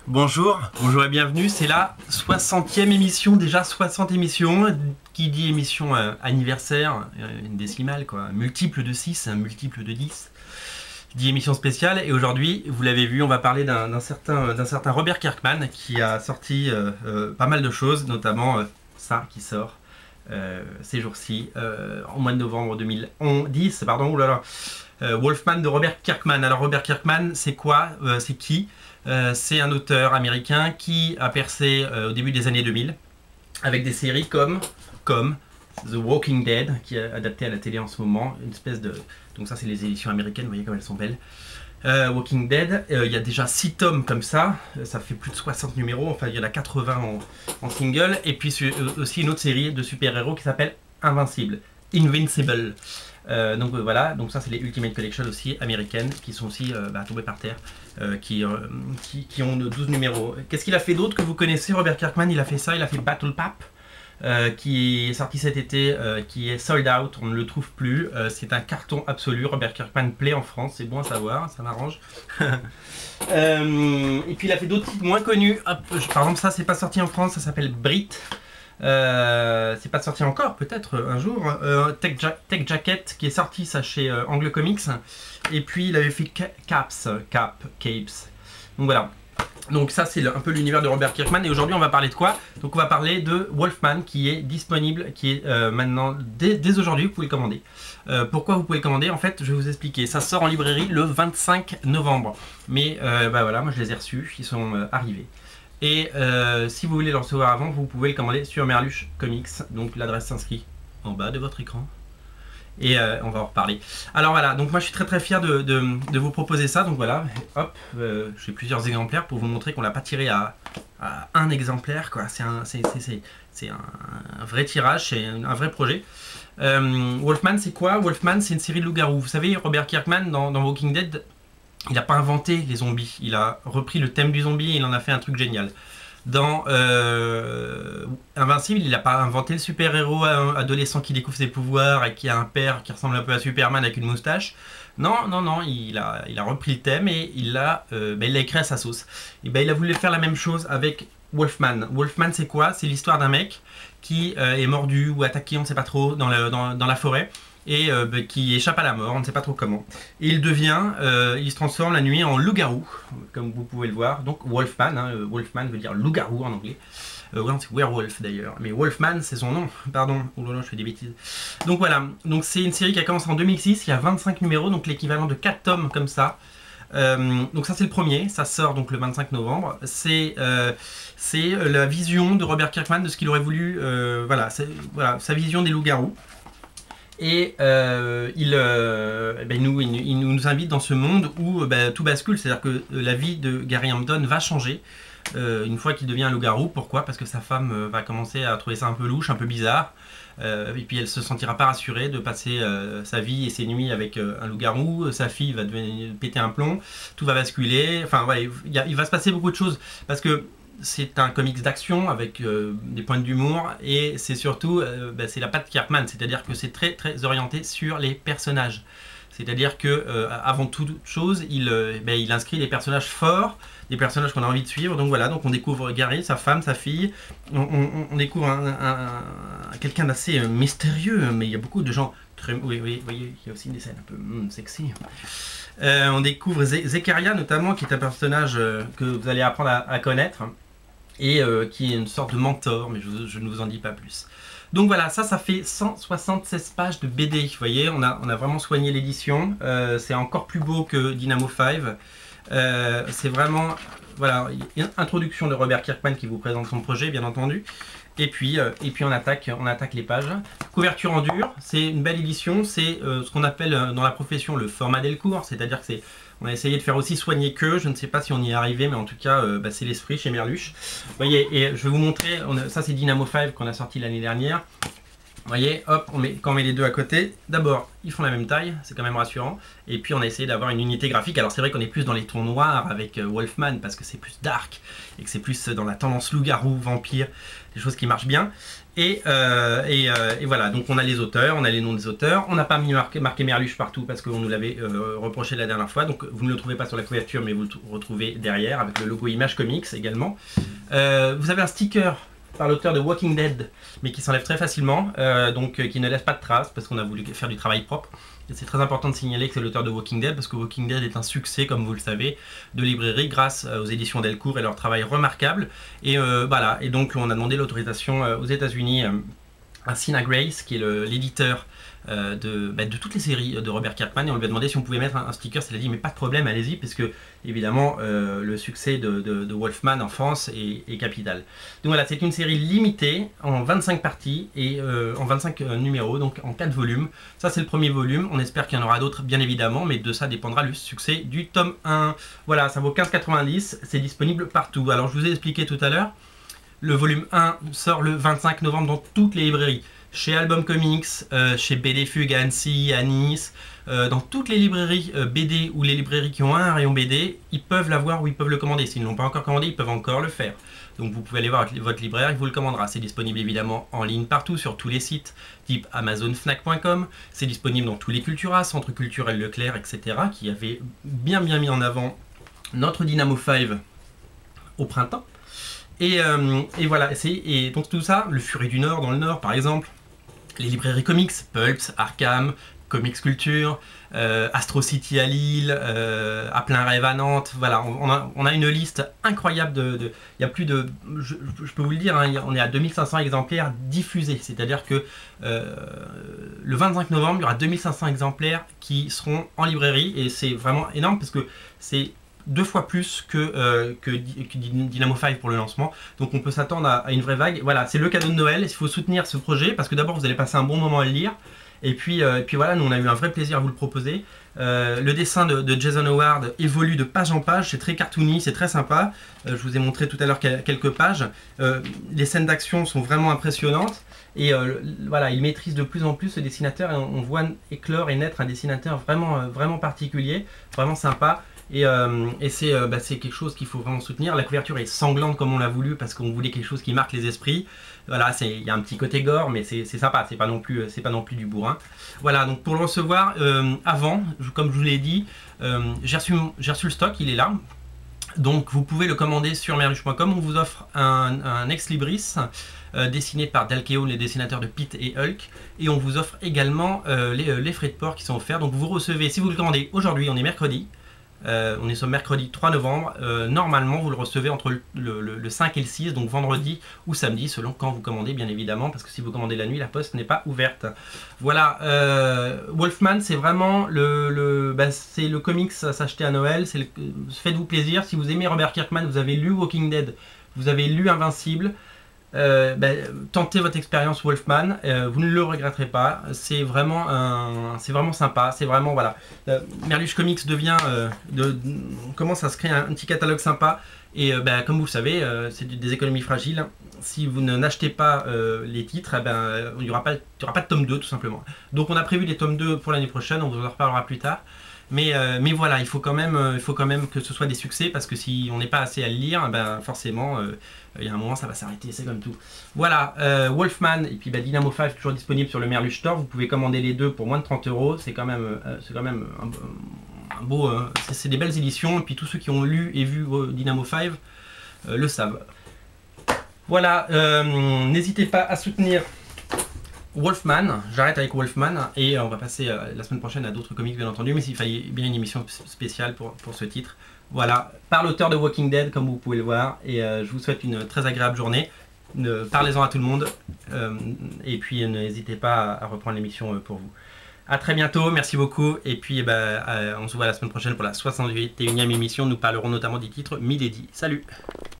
Bonjour, bonjour et bienvenue, c'est la 60e émission, déjà 60 émissions, qui dit émission anniversaire, une décimale quoi, multiple de 6, un multiple de 10, dit émission spéciale, et aujourd'hui, vous l'avez vu, on va parler d'un certain Robert Kirkman, qui a sorti pas mal de choses, notamment ça qui sort ces jours-ci, en mois de novembre 2010, pardon, oulala, Wolfman de Robert Kirkman. Alors Robert Kirkman, c'est quoi, c'est qui? C'est un auteur américain qui a percé au début des années 2000 avec des séries comme The Walking Dead, qui est adapté à la télé en ce moment, une espèce de... Donc ça c'est les éditions américaines, vous voyez comme elles sont belles. Walking Dead, il y a déjà 6 tomes comme ça fait plus de 60 numéros, enfin il y en a 80 en single, et puis aussi une autre série de super-héros qui s'appelle Invincible, Invincible. Donc voilà, donc ça c'est les Ultimate Collection aussi américaines qui sont aussi tombées par terre, qui ont 12 numéros. Qu'est-ce qu'il a fait d'autre que vous connaissez? Robert Kirkman, il a fait ça, il a fait Battle Pap, qui est sorti cet été, qui est sold out, on ne le trouve plus, c'est un carton absolu. Robert Kirkman plaît en France, c'est bon à savoir, ça m'arrange. Et puis il a fait d'autres titres moins connus. Hop, par exemple ça c'est pas sorti en France, ça s'appelle Brit. C'est pas sorti encore, peut-être un jour. Tech Jacket qui est sorti ça chez Angle Comics, et puis il avait fait Capes. Donc voilà. Donc ça c'est un peu l'univers de Robert Kirkman, et aujourd'hui on va parler de quoi? Donc on va parler de Wolfman, qui est disponible, qui est maintenant dès aujourd'hui, vous pouvez le commander. Pourquoi vous pouvez le commander? En fait je vais vous expliquer. Ça sort en librairie le 25 novembre, mais voilà, moi je les ai reçus, ils sont arrivés. Et si vous voulez le recevoir avant, vous pouvez le commander sur Merluche Comics. Donc l'adresse s'inscrit en bas de votre écran. Et on va en reparler. Alors voilà, donc moi je suis très fier de vous proposer ça. Donc voilà, hop, j'ai plusieurs exemplaires pour vous montrer qu'on l'a pas tiré à un exemplaire, quoi. C'est un vrai tirage, c'est un vrai projet. Wolfman, c'est quoi? Wolfman, c'est une série de loups-garous. Vous savez, Robert Kirkman dans Walking Dead, il n'a pas inventé les zombies, il a repris le thème du zombie et il en a fait un truc génial. Dans Invincible, il n'a pas inventé le super-héros adolescent qui découvre ses pouvoirs et qui a un père qui ressemble un peu à Superman avec une moustache. Non, il a repris le thème et il l'a écrit à sa sauce. Et il a voulu faire la même chose avec Wolfman. Wolfman, c'est quoi? C'est l'histoire d'un mec qui est mordu ou attaqué, on ne sait pas trop, dans la forêt, et qui échappe à la mort, on ne sait pas trop comment. Et il se transforme la nuit en loup-garou, comme vous pouvez le voir. Donc Wolfman, Wolfman veut dire loup-garou en anglais. C'est werewolf d'ailleurs, mais Wolfman c'est son nom, pardon, oh là là je fais des bêtises. Donc voilà, donc c'est une série qui a commencé en 2006, il y a 25 numéros, donc l'équivalent de 4 tomes comme ça. Donc ça c'est le premier, ça sort donc le 25 novembre, c'est la vision de Robert Kirkman de ce qu'il aurait voulu, voilà, sa vision des loups-garous. Et il nous invite dans ce monde où tout bascule, c'est-à-dire que la vie de Gary Hampton va changer une fois qu'il devient un loup-garou. Pourquoi? Parce que sa femme va commencer à trouver ça un peu louche, un peu bizarre, et puis elle se sentira pas rassurée de passer sa vie et ses nuits avec un loup-garou. Sa fille va devenir péter un plomb, tout va basculer, enfin voilà, il va se passer beaucoup de choses, parce que c'est un comics d'action avec des points d'humour, et c'est surtout c'est la patte Kirkman, c'est-à-dire que c'est très orienté sur les personnages. C'est-à-dire que avant toute chose, il inscrit des personnages forts, des personnages qu'on a envie de suivre. Donc voilà, donc on découvre Gary, sa femme, sa fille, on découvre quelqu'un d'assez mystérieux, mais il y a beaucoup de gens très... Oui, vous voyez, il y a aussi des scènes un peu sexy. On découvre Zekaria notamment, qui est un personnage que vous allez apprendre à connaître, et qui est une sorte de mentor, mais je ne vous en dis pas plus. Donc voilà, ça fait 176 pages de BD, vous voyez, on a vraiment soigné l'édition, c'est encore plus beau que Dynamo 5, c'est vraiment, voilà, une introduction de Robert Kirkman qui vous présente son projet, bien entendu, et puis on attaque les pages. Couverture en dur, c'est une belle édition, c'est ce qu'on appelle dans la profession le format Delcourt, c'est-à-dire que on a essayé de faire aussi soigner que, je ne sais pas si on y est arrivé, mais en tout cas c'est l'esprit chez Merluche. Vous voyez, et je vais vous montrer, ça c'est Dynamo 5 qu'on a sorti l'année dernière. Vous voyez, hop, quand on met les deux à côté, d'abord ils font la même taille, c'est quand même rassurant, et puis on a essayé d'avoir une unité graphique. Alors c'est vrai qu'on est plus dans les tons noirs avec Wolfman, parce que c'est plus dark, et que c'est plus dans la tendance loup-garou, vampire, des choses qui marchent bien. Et voilà, donc on a les auteurs, on a les noms des auteurs. On n'a pas marqué Merluche partout parce qu'on nous l'avait reproché la dernière fois. Donc vous ne le trouvez pas sur la couverture, mais vous le retrouvez derrière avec le logo Image Comics également. Vous avez un sticker par l'auteur de Walking Dead, mais qui s'enlève très facilement, qui ne laisse pas de traces parce qu'on a voulu faire du travail propre. C'est très important de signaler que c'est l'auteur de Walking Dead parce que Walking Dead est un succès, comme vous le savez, de librairie grâce aux éditions Delcourt et leur travail remarquable. Et voilà, et donc on a demandé l'autorisation aux États-Unis à Sina Grace, qui est l'éditeur de toutes les séries de Robert Kirkman, et on lui a demandé si on pouvait mettre un sticker. Elle a dit mais pas de problème, allez-y, parce que évidemment le succès de Wolfman en France est capital. Donc voilà, c'est une série limitée en 25 parties et en 25 numéros, donc en 4 volumes. Ça c'est le premier volume, on espère qu'il y en aura d'autres bien évidemment, mais de ça dépendra le succès du tome 1. Voilà, ça vaut 15,90 €, c'est disponible partout. Alors je vous ai expliqué tout à l'heure, le volume 1 sort le 25 novembre dans toutes les librairies. Chez Album Comics, chez BD Fugue à Annecy, à Nice, dans toutes les librairies BD ou les librairies qui ont un rayon BD, ils peuvent l'avoir ou ils peuvent le commander. S'ils ne l'ont pas encore commandé, ils peuvent encore le faire. Donc vous pouvez aller voir votre libraire, il vous le commandera. C'est disponible évidemment en ligne partout, sur tous les sites, type Amazon, Fnac.com. C'est disponible dans tous les Cultura, Centre Culturel Leclerc, etc. qui avait bien mis en avant notre Dynamo 5 au printemps. Et voilà, et donc tout ça, le Furet du Nord dans le Nord par exemple, les librairies comics, Pulps, Arkham, Comics Culture, Astro City à Lille, à plein rêve à Nantes. Voilà, on a une liste incroyable il y a plus de, je peux vous le dire, hein, on est à 2500 exemplaires diffusés. C'est-à-dire que le 25 novembre, il y aura 2500 exemplaires qui seront en librairie, et c'est vraiment énorme parce que c'est 2 fois plus que Dynamo 5 pour le lancement. Donc on peut s'attendre à une vraie vague. Voilà, c'est le cadeau de Noël. Il faut soutenir ce projet parce que d'abord vous allez passer un bon moment à le lire. Et puis voilà, nous on a eu un vrai plaisir à vous le proposer. Le dessin de Jason Howard évolue de page en page. C'est très cartoony, c'est très sympa. Je vous ai montré tout à l'heure quelques pages. Les scènes d'action sont vraiment impressionnantes. Et voilà, il maîtrise de plus en plus ce dessinateur. Et on voit éclore et naître un dessinateur vraiment particulier, vraiment sympa. Et c'est quelque chose qu'il faut vraiment soutenir. La couverture est sanglante comme on l'a voulu parce qu'on voulait quelque chose qui marque les esprits. Voilà, il y a un petit côté gore, mais c'est sympa, c'est pas non plus du bourrin. Voilà, donc pour le recevoir, comme je vous l'ai dit, j'ai reçu le stock, il est là. Donc vous pouvez le commander sur merluche.com. On vous offre un ex-libris dessiné par Dal Keown, les dessinateurs de Pete et Hulk. Et on vous offre également les frais de port qui sont offerts. Donc vous recevez, si vous le commandez aujourd'hui, on est mercredi. On est sur mercredi 3 novembre. Normalement, vous le recevez entre le 5 et le 6, donc vendredi ou samedi, selon quand vous commandez, bien évidemment, parce que si vous commandez la nuit, la poste n'est pas ouverte. Voilà, Wolfman, c'est vraiment c'est le comics à s'acheter à Noël. Faites-vous plaisir. Si vous aimez Robert Kirkman, vous avez lu Walking Dead, vous avez lu Invincible, tentez votre expérience Wolfman, vous ne le regretterez pas. C'est vraiment sympa, c'est vraiment voilà. Merluche Comics commence à se créer un petit catalogue sympa, et comme vous le savez, c'est des économies fragiles. Si vous n'achetez pas les titres, il n'y aura pas de tome 2 tout simplement. Donc on a prévu des tomes 2 pour l'année prochaine, on vous en reparlera plus tard. Mais voilà, il faut quand même que ce soit des succès, parce que si on n'est pas assez à le lire, forcément, il y a un moment ça va s'arrêter, c'est comme tout. Voilà, Wolfman et puis Dynamo 5 toujours disponible sur le Merluche Store. Vous pouvez commander les deux pour moins de 30 €. C'est quand même un beau, c'est des belles éditions. Et puis tous ceux qui ont lu et vu Dynamo 5 le savent. Voilà, n'hésitez pas à soutenir Wolfman. J'arrête avec Wolfman et on va passer la semaine prochaine à d'autres comics bien entendu, mais s'il fallait bien une émission spéciale pour ce titre. Voilà, par l'auteur de Walking Dead comme vous pouvez le voir, et je vous souhaite une très agréable journée. Parlez-en à tout le monde, et puis n'hésitez pas à reprendre l'émission pour vous. A très bientôt, merci beaucoup, et puis on se voit la semaine prochaine pour la 61e émission. Nous parlerons notamment des titres Milady. Salut!